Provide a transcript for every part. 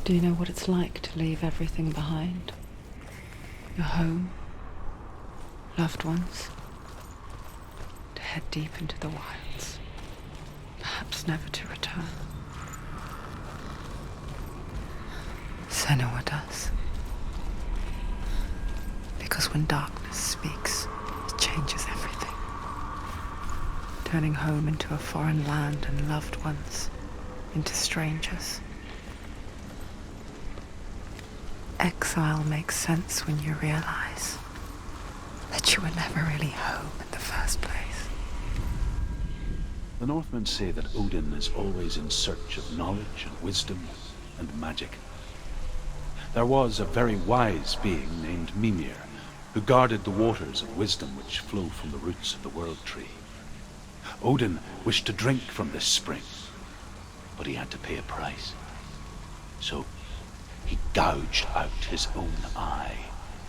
Do you know what it's like to leave everything behind? Your home, loved ones, to head deep into the wilds, perhaps never to return. Senua does. Because when darkness speaks, it changes everything, turning home into a foreign land and loved ones into strangers. Exile makes sense when you realize that you were never really home in the first place. The Northmen say that Odin is always in search of knowledge and wisdom and magic. There was a very wise being named Mimir, who guarded the waters of wisdom which flow from the roots of the world tree. Odin wished to drink from this spring, but he had to pay a price. So he gouged out his own eye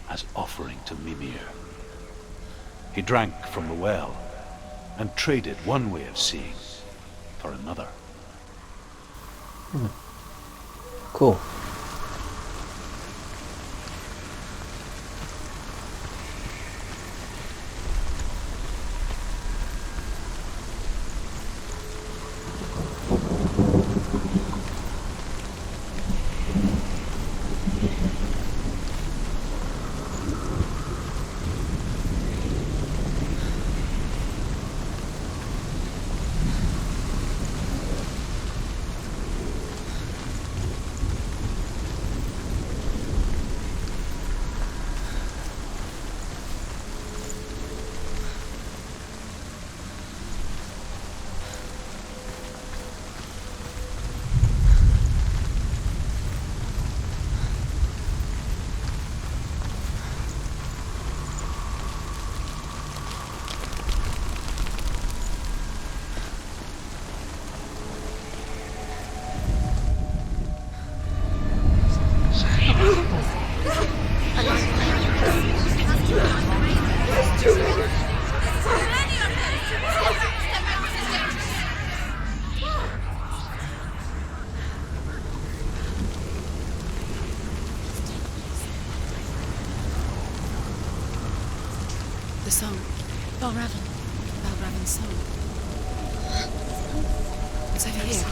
as offering to Mimir. He drank from the well and traded one way of seeing for another. Cool. The song. Valravn's song. It's over here.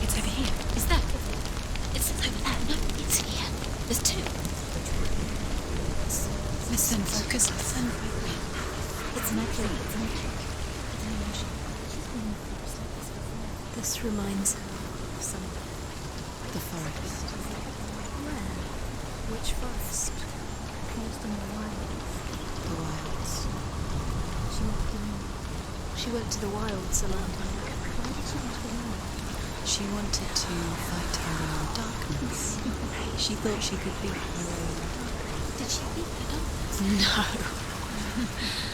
It's over here. Is that? It's over there. No, it's here. There's two. Listen, focus. Listen. It's magic. It's magic. It's an emotion. This reminds her of something. The forest. Where? Which forest? Closed in the wilds. The wilds. She went to the wilds alone. Why did she go to the wilds? She wanted to fight her own darkness. She thought she could beat her own. Did she beat the darkness? No.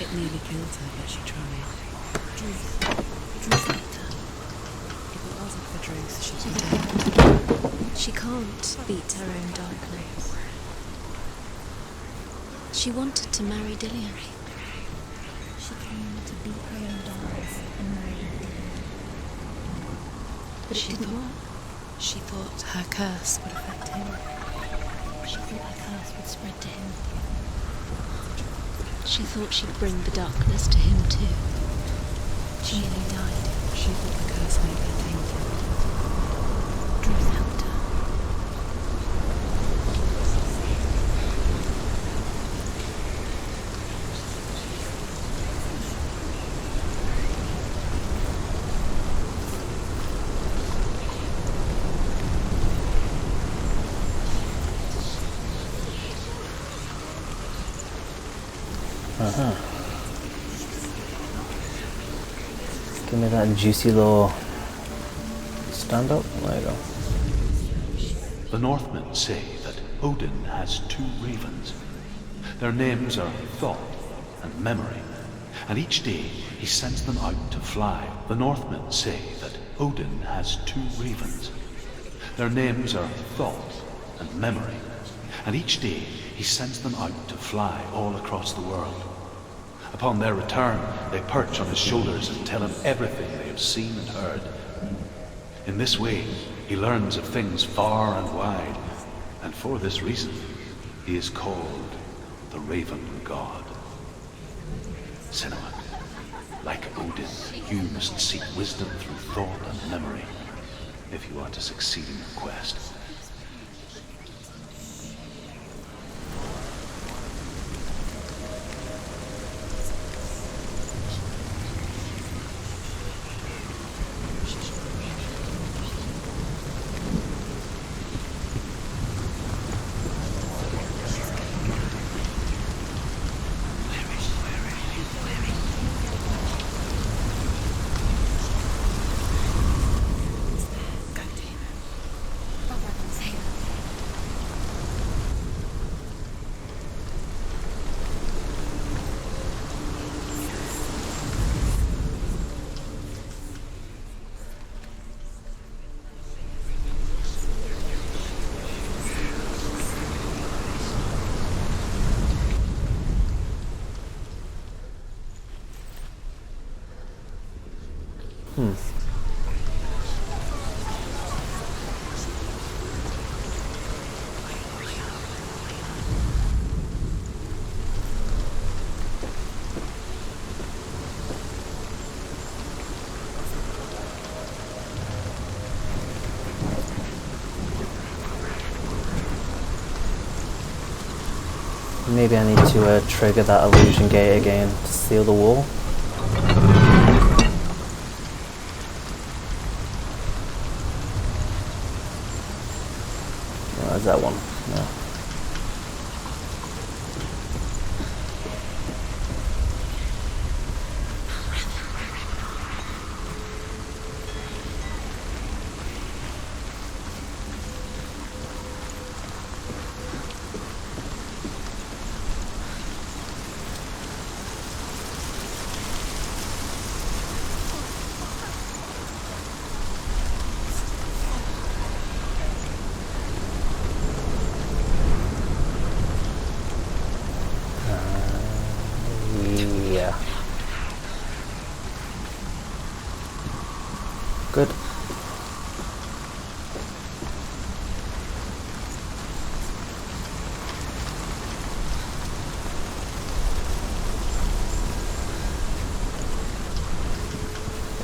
It nearly killed her, but she tried. Druth helped her. If it wasn't for Druth, she'd be dead. She can't beat her own darkness. She wanted to marry Dillion. She came to beat her own darkness and marry Dillion. But it didn't work. She thought her curse would affect him. She thought her curse would spread to him. She thought she'd bring the darkness to him too. She nearly died. She thought the curse made her tainted. Druth helped her. Give me that juicy little stand up. There you go. The Northmen say that Odin has two ravens. Their names are Thought and Memory, and each day he sends them out to fly. The Northmen say that Odin has two ravens. Their names are Thought and Memory, and each day he sends them out to fly all across the world. Upon their return, they perch on his shoulders and tell him everything they have seen and heard. In this way, He learns of things far and wide, and for this reason, he is called the Raven God. Senua, like Odin, you must seek wisdom through thought and memory if you are to succeed in your quest. Maybe I need to trigger that illusion gate again to seal the wall. Oh, is that one? No. Yeah. Good.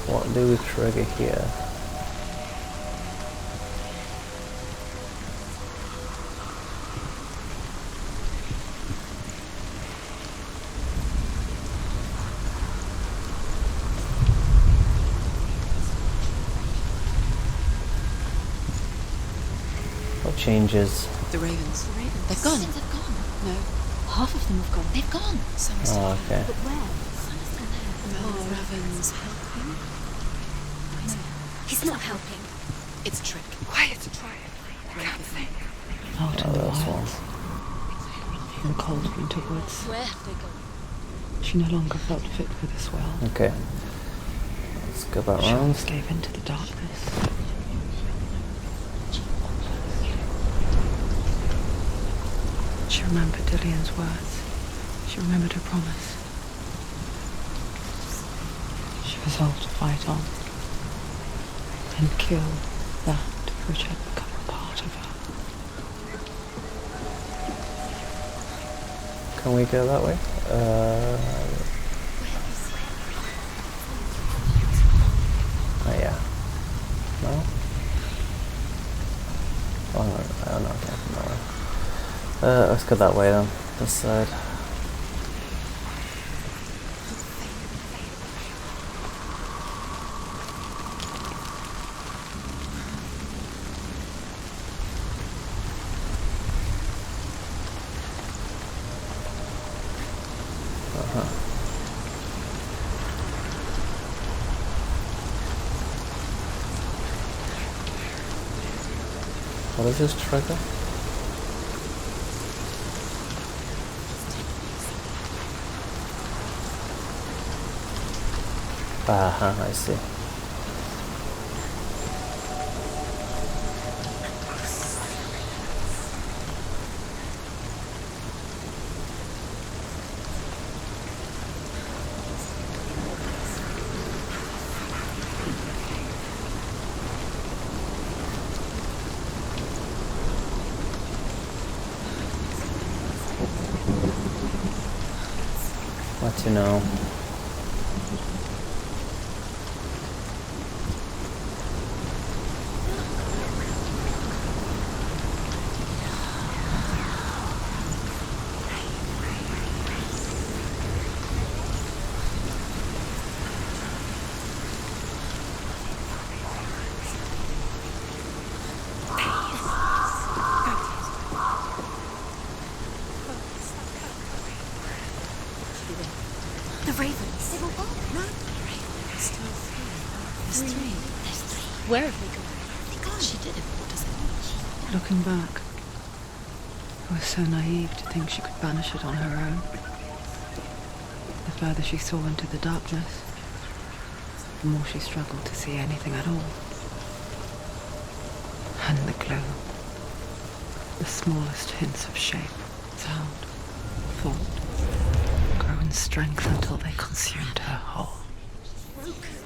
What do we trigger here? What changes? The ravens. The ravens. They've gone. They've gone. No, half of them have gone. They've gone. Someone's Oh, okay. But where? Someone's still there. Valravn's helping. He's not helping. It's a trick. Quiet. Try it. Raven. Out in Oh, the that's wilds. In the cold winter woods. Where have they gone? She no longer felt fit for this world. Okay. Let's go back She round. almost gave in to the darkness. She remembered Dillian's words. She remembered her promise. She resolved to fight on and kill that which had become a part of her. Can we go that way? Oh yeah. No? Oh no, no, okay, no. Let's go that way then. This side. What is this trigger? I see. What you know? The ravens. They were gone. No. There's still three. There's three. There's three. Where have they gone? They gone. She did it. What does it mean? Looking back, I was so naive to think she could banish it on her own. The further she saw into the darkness, the more she struggled to see anything at all. And the glow, the smallest hints of shape, sound, thought, grow in strength until they consumed her whole.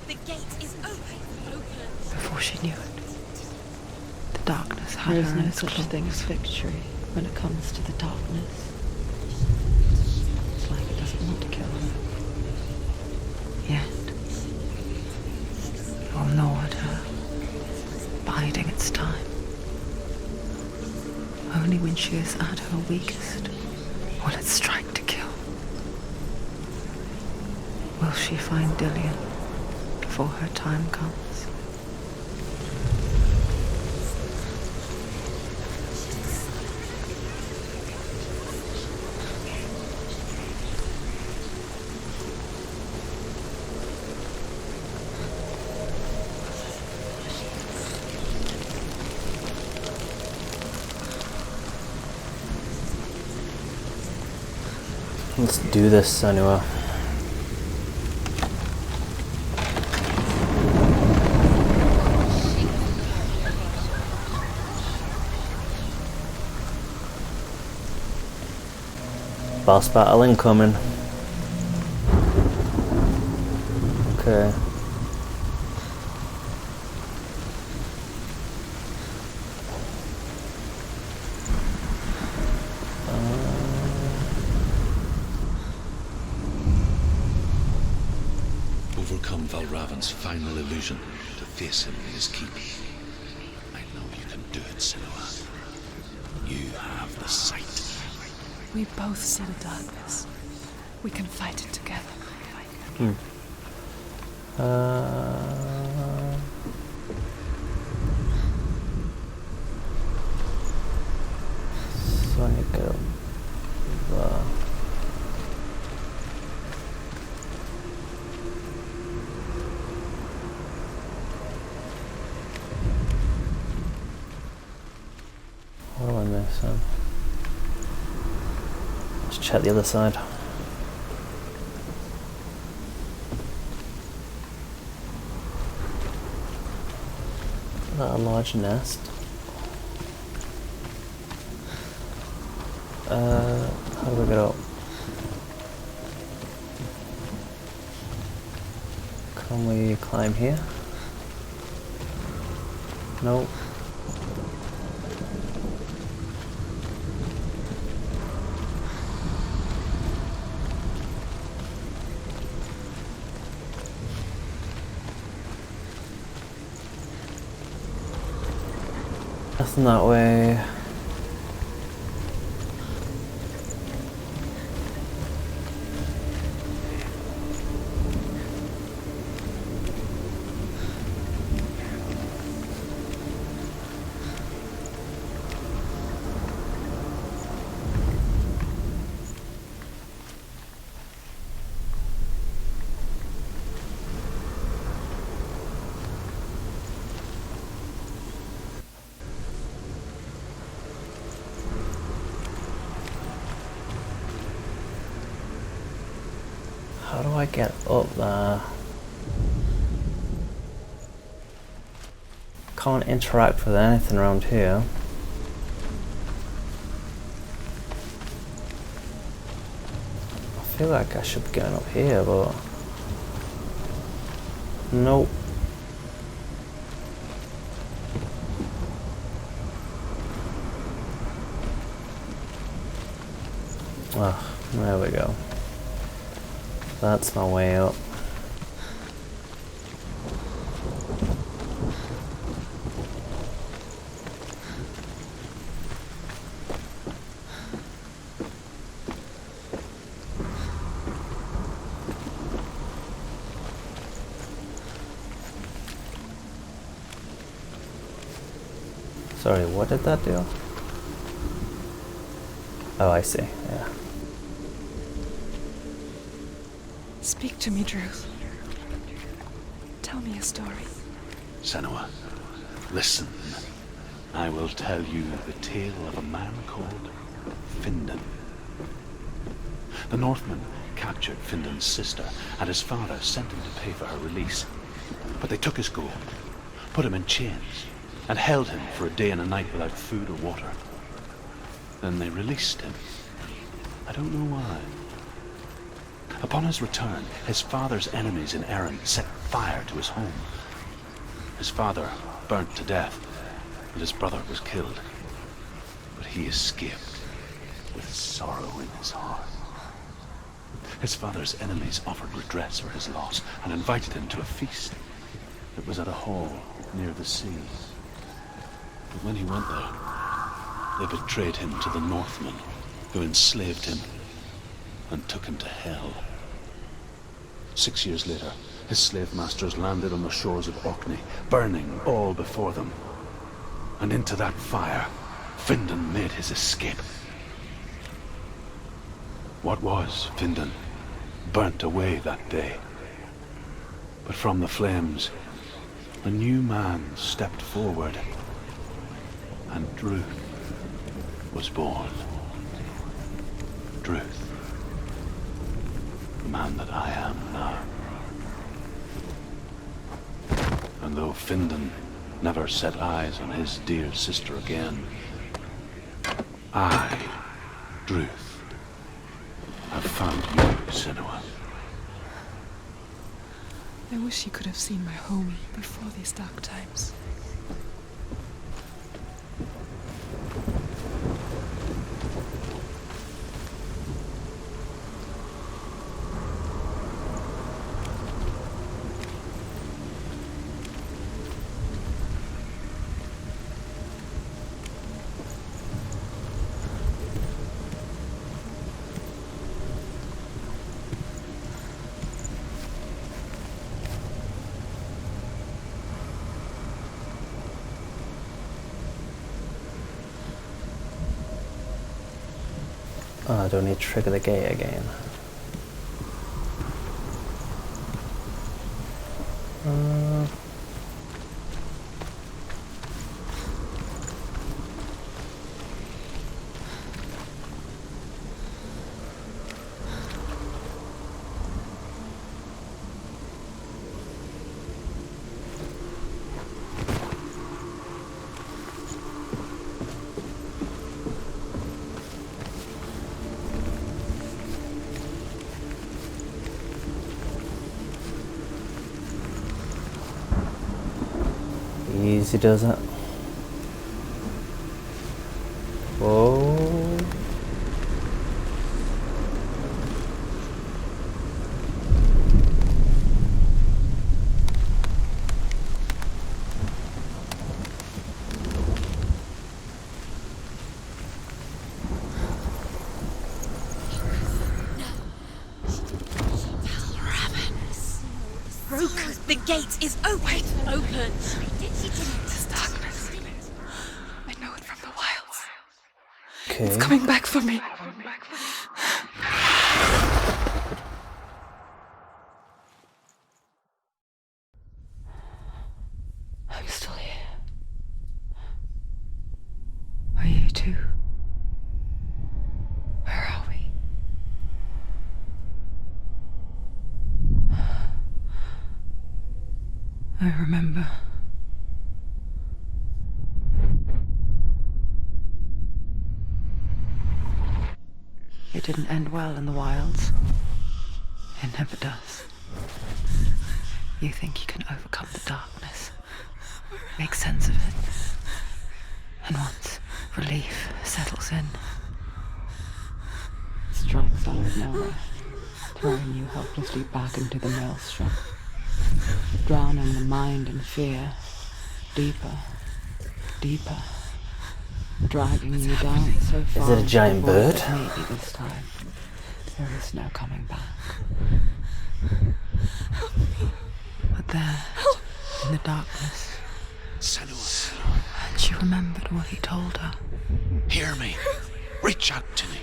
The gate is open. Before she knew it, the darkness had There is her no in its such claws. thing as victory when it comes to the darkness. It's like it doesn't want to kill her. Yet, it will gnaw at her, biding its time. Only when she is at her weakest will it strike to kill. Will she find Dillion before her time comes? Let's do this, Senua. Boss battle incoming. Okay. Overcome Valravn's final illusion to face him in his keep. I know you can do it, Senua. You have the sight. We both see the darkness. We can fight it together. Sonic What do I miss? Let's check the other side. Is that a large nest? How do we get up? Can we climb here? Nope. Nothing that way. How do I get up there? Can't interact with anything around here. I feel like I should be going up here, but nope. Ah, there we go. That's my way up. Sorry, what did that do? Oh, I see, yeah. Speak to me, Druth. Tell me a story. Senua, listen. I will tell you the tale of a man called Findan. The Northmen captured Findan's sister, and his father sent him to pay for her release. But they took his gold, put him in chains, and held him for a day and a night without food or water. Then they released him. I don't know why. Upon his return, his father's enemies in Erin set fire to his home. His father burnt to death, and his brother was killed. But he escaped with sorrow in his heart. His father's enemies offered redress for his loss and invited him to a feast. It was at a hall near the sea. But when he went there, they betrayed him to the Northmen, who enslaved him and took him to hell. 6 years later, his slave masters landed on the shores of Orkney, burning all before them. And into that fire, Findan made his escape. What was Findan burnt away that day. But from the flames, a new man stepped forward, and Druth was born. Druth, the man that I am now. And though Findan never set eyes on his dear sister again, I, Druth, have found you, Senua. I wish you could have seen my home before these dark times. Oh, I don't need to trigger the gate again. Easy does it. Whoa. Broke. The gate is open. Open. This darkness. I know it from the wilds. Okay. It's coming back for me. I'm still here. Are you too? Where are we? I remember. It didn't end well in the wilds. It never does. You think you can overcome the darkness, make sense of it, and once relief settles in, strikes out of nowhere, throwing you helplessly back into the maelstrom, drowning the mind in fear, deeper, deeper, dragging you down so far. Is it a giant bird? That maybe this time there is no coming back. But there, in the darkness, Senua, and she remembered what he told her. hear me. Reach out to me.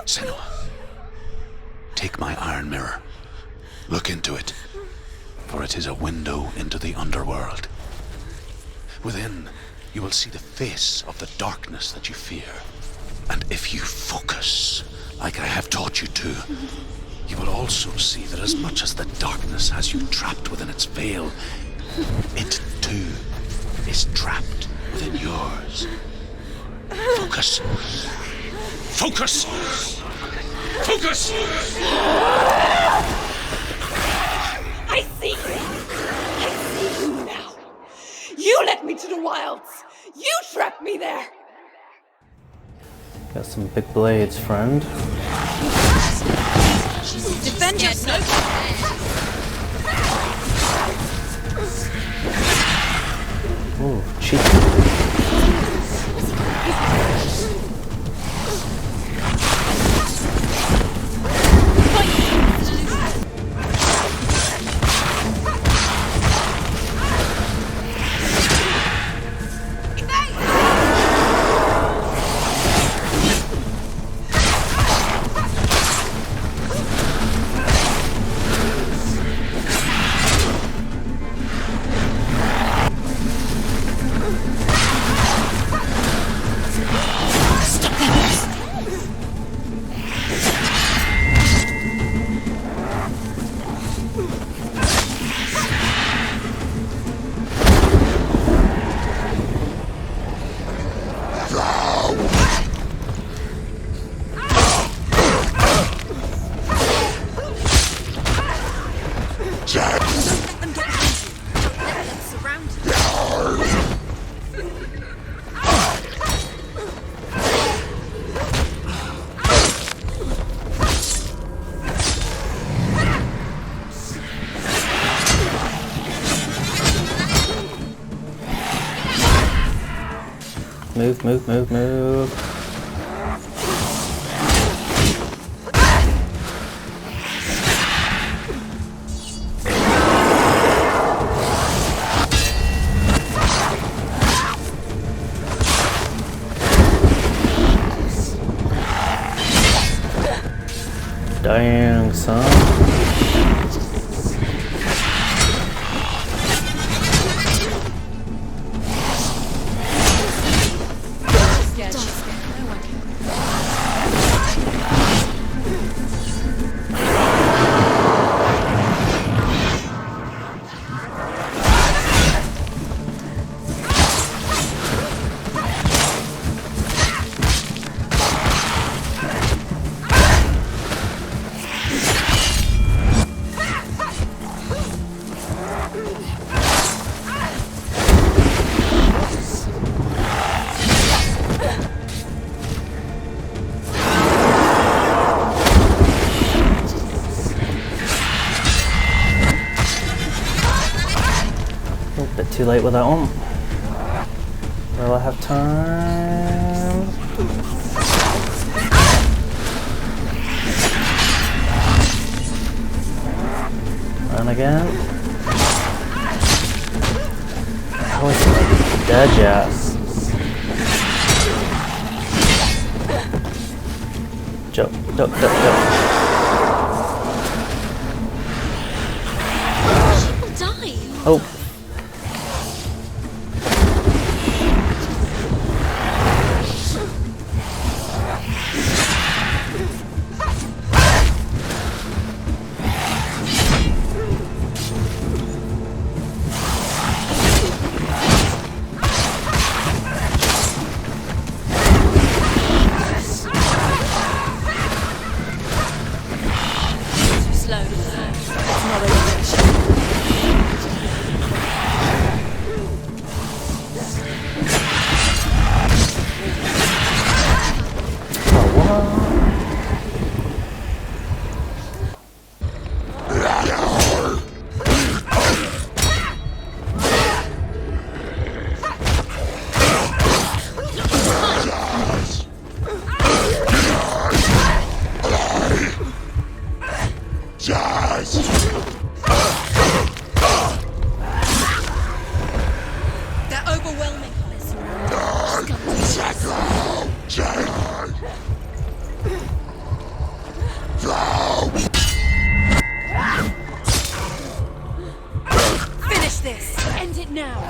Senua, take my iron mirror. Look into it, for it is a window into the underworld. Within, you will see the face of the darkness that you fear. And if you focus, like I have taught you to, you will also see that as much as the darkness has you trapped within its veil, it too is trapped within yours. Focus. Focus! Focus! I see you! I see you now! You led me to the wilds! You trapped me there! Got some big blades, friend. Defend yourself! Ooh, cheeky. Move, move, move, move. Dang, son. Too late with that one. Will I have time? Run again. How is it dead yet? Jump, jump, jump, jump. People die. Oh. They're overwhelming. Finish this. End it now.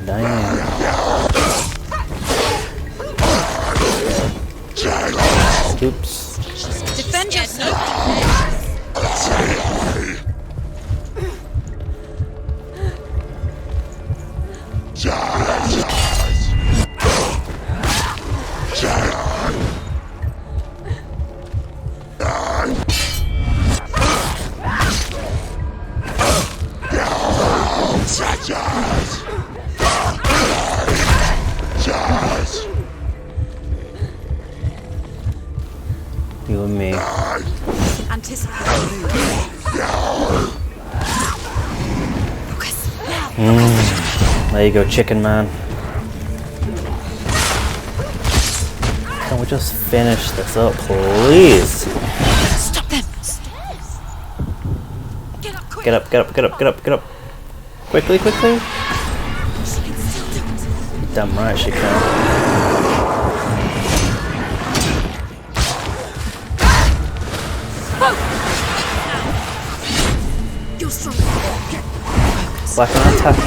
Damn. Oops. Defend yourself. You and me. Anticipate. Focus. There you go, chicken man. Can we just finish this up, please? Stop them. Get up quick. Get up, get up, get up, get up, get up. Quickly, quickly. She can still do it. Damn right she can. You're strong. Black man attacking.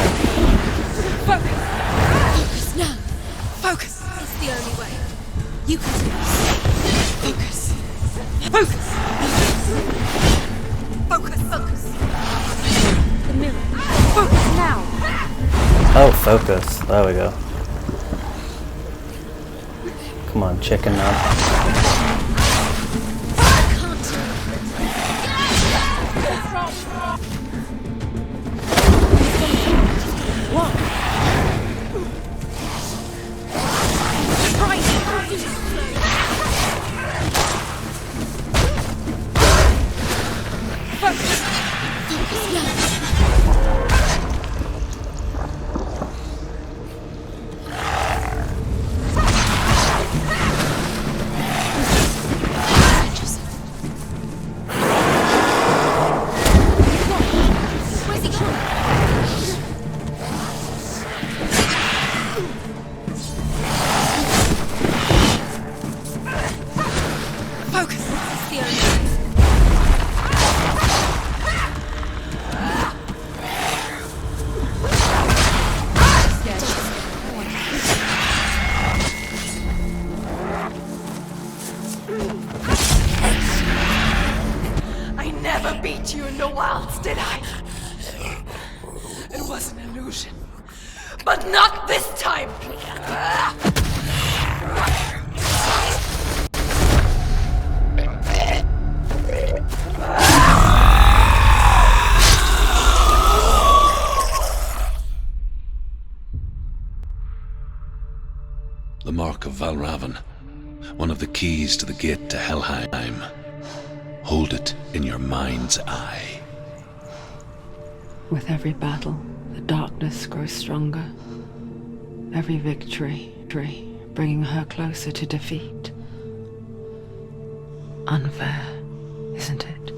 Focus. Focus now. Focus. It's the only way. You can do this. Focus. Focus. Focus. Focus. The mirror. Focus now. Oh, focus. There we go. Come on, chicken man. I never beat you in the wilds, did I? It was an illusion. But not this time! The mark of Valravn, one of the keys to the gate to Helheim. Hold it in your mind's eye. With every battle, the darkness grows stronger. Every victory, bringing her closer to defeat. Unfair, isn't it?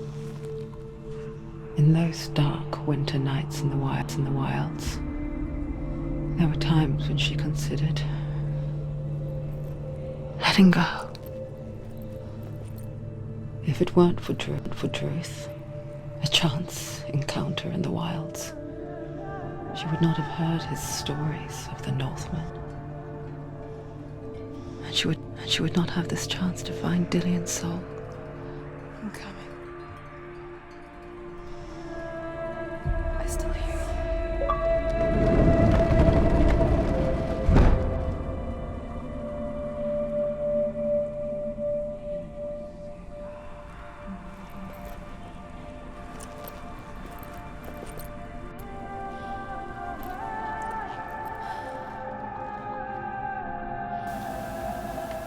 In those dark winter nights in the wilds, there were times when she considered letting go. If it weren't for truth, a chance encounter in the wilds, she would not have heard his stories of the Northmen. And she would not have this chance to find Dillion's soul. I'm coming. I still hear you.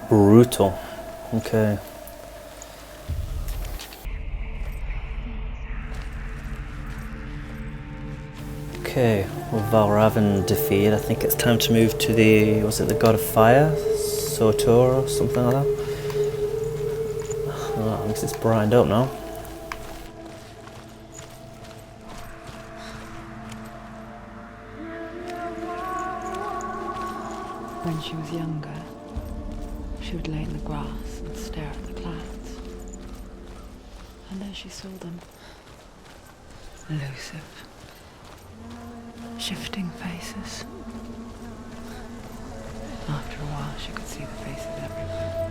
Brutal. Okay. Okay, with Valravn defeated, I think it's time to move to the, was it the god of fire? Sotor or something like that? I guess it's brightened up now. When she was younger, she would lay in the grass and stare at the clouds. And there she saw them. Elusive, shifting faces. After a while, she could see the faces everywhere.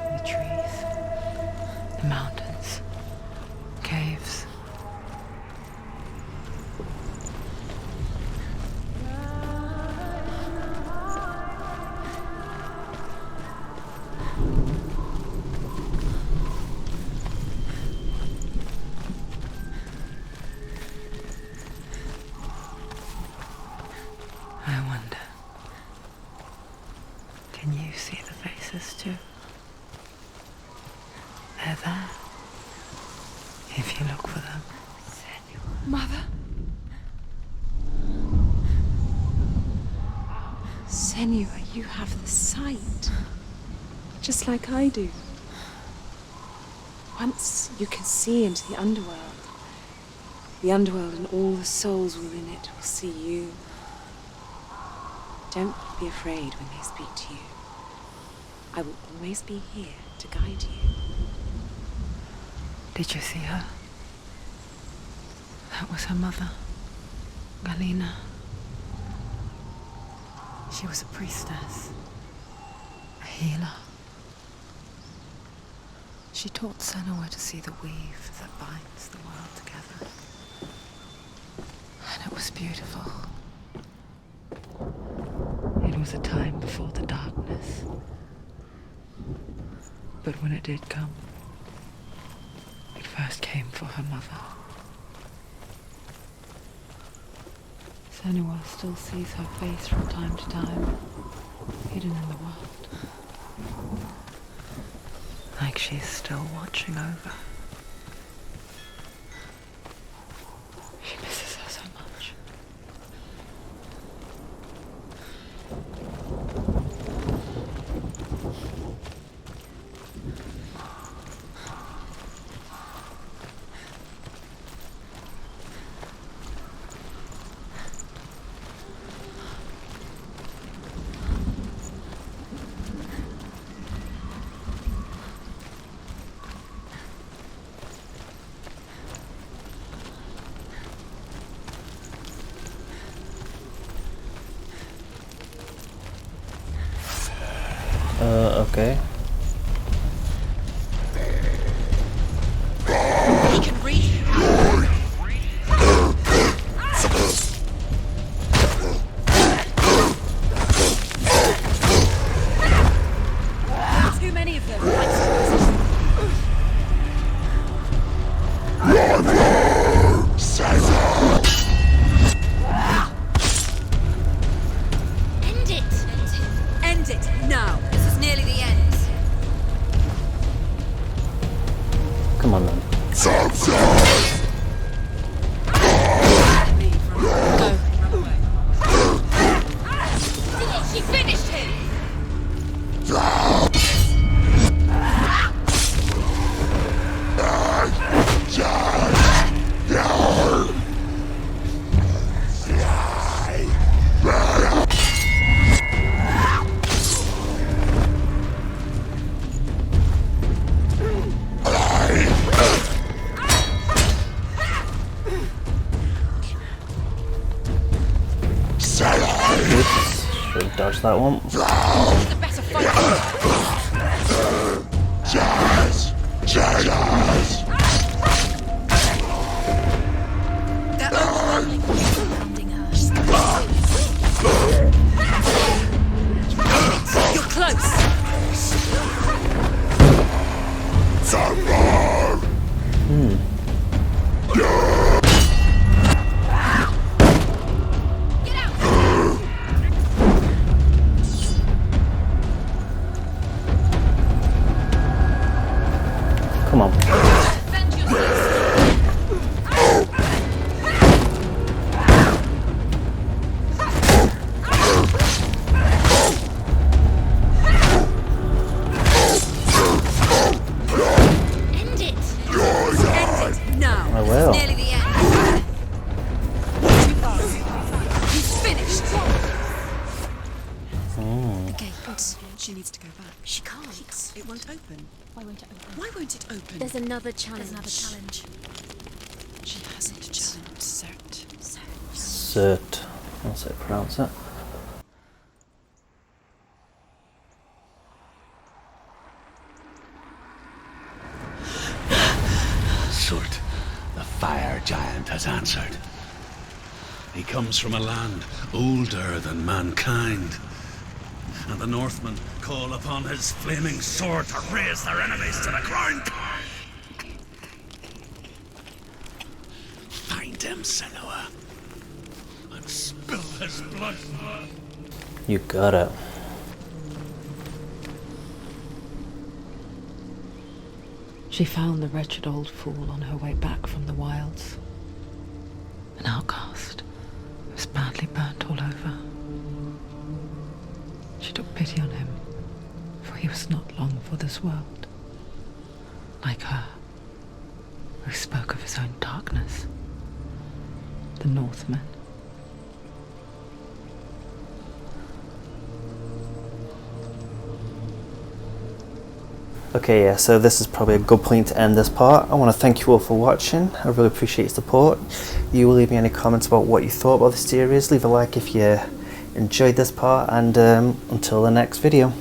In the trees, the mountains, caves. I wonder, can you see the faces too? They're there, if you look for them. Mother? Senua, you have the sight. Just like I do. Once you can see into the underworld and all the souls within it will see you. Don't be afraid when they speak to you. I will always be here to guide you. Did you see her? That was her mother, Galina. She was a priestess, a healer. She taught Senua to see the weave that binds the world together. And it was beautiful. It was a time before the darkness. But when it did come, it first came for her mother. Senua still sees her face from time to time, hidden in the world. Like she's still watching over. She misses her so much. Okay. He can read. Too many of them. End it! End it now. This is nearly the end. Come on then. She finished him. Oops. Should dodge that one. He's a better fighter. That Surrounding her. you're close. Get out. She needs to go back. She can't. It won't open. Why won't it open? Why won't it open? There's another challenge. She hasn't challenged Cert. Cert. That's how you pronounce it. Surt, the fire giant, has answered. He comes from a land older than mankind. And the Northmen call upon his flaming sword to raise their enemies to the ground. Find him, Senua, and spill his blood. You got it. She found the wretched old fool on her way back from the wilds. An outcast who was badly burnt all over. She took pity on him, for he was not long for this world. Like her, who spoke of his own darkness. The Northmen. Okay, yeah, so this is probably a good point to end this part. I want to thank you all for watching. I really appreciate your support. You will leave me any comments about what you thought about the series. Leave a like if you enjoyed this part, and until the next video.